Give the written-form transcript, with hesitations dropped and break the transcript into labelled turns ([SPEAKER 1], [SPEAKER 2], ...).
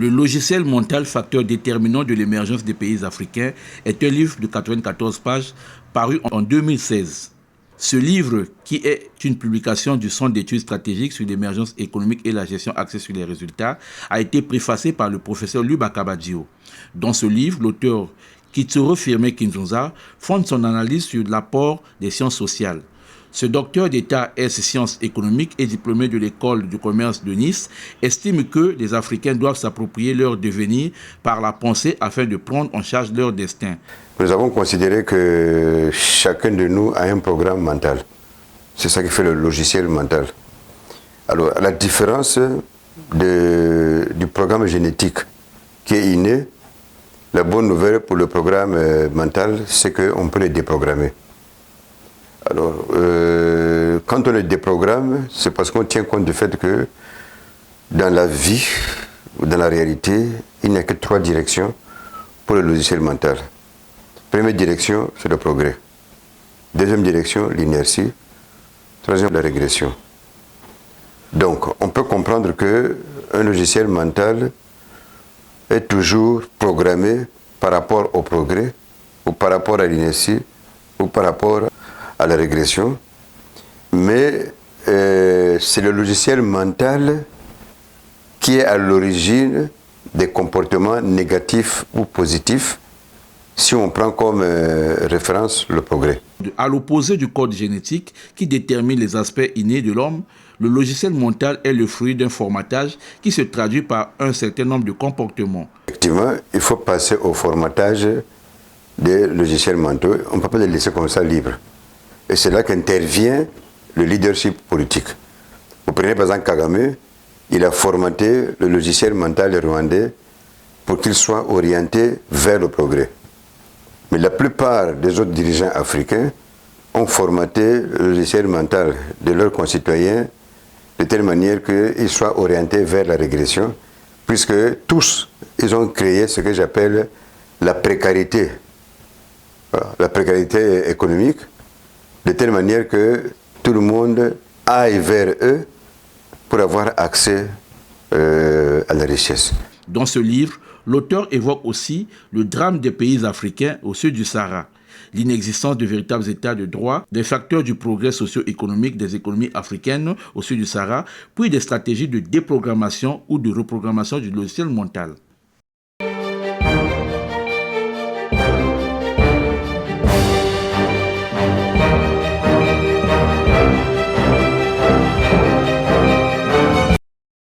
[SPEAKER 1] Le logiciel mental, facteur déterminant de l'émergence des pays africains, est un livre de 94 pages paru en 2016. Ce livre, qui est une publication du Centre d'études stratégiques sur l'émergence économique et la gestion axée sur les résultats, a été préfacé par le professeur Luba Kabadjio. Dans ce livre, l'auteur Kitsuro Firme Kinzonza fonde son analyse sur l'apport des sciences sociales. Ce docteur d'État S-Sciences économiques et diplômé de l'école du commerce de Nice estime que les Africains doivent s'approprier leur devenir par la pensée afin de prendre en charge leur destin.
[SPEAKER 2] Nous avons considéré que chacun de nous a un programme mental. C'est ça qui fait le logiciel mental. Alors, à la différence du programme génétique qui est inné, la bonne nouvelle pour le programme mental, c'est qu'on peut le déprogrammer. Alors, quand on le déprogramme, c'est parce qu'on tient compte du fait que dans la vie, ou dans la réalité, il n'y a que 3 directions pour le logiciel mental. Première direction, c'est le progrès. Deuxième direction, l'inertie. Troisième, la régression. Donc, on peut comprendre qu'un logiciel mental est toujours programmé par rapport au progrès, ou par rapport à l'inertie, ou par rapport à la régression. Mais c'est le logiciel mental qui est à l'origine des comportements négatifs ou positifs, si on prend comme référence le progrès.
[SPEAKER 1] À l'opposé du code génétique qui détermine les aspects innés de l'homme, le logiciel mental est le fruit d'un formatage qui se traduit par un certain nombre de comportements.
[SPEAKER 2] Effectivement, il faut passer au formatage des logiciels mentaux. On ne peut pas les laisser comme ça libres. Et c'est là qu'intervient le leadership politique. Vous prenez par exemple Kagame, il a formaté le logiciel mental rwandais pour qu'il soit orienté vers le progrès. Mais la plupart des autres dirigeants africains ont formaté le logiciel mental de leurs concitoyens de telle manière qu'ils soient orientés vers la régression, puisque tous, ils ont créé ce que j'appelle la précarité. Voilà, la précarité économique, de telle manière que tout le monde aille vers eux pour avoir accès à la richesse.
[SPEAKER 1] Dans ce livre, l'auteur évoque aussi le drame des pays africains au sud du Sahara, l'inexistence de véritables états de droit, des facteurs du progrès socio-économique des économies africaines au sud du Sahara, puis des stratégies de déprogrammation ou de reprogrammation du logiciel mental.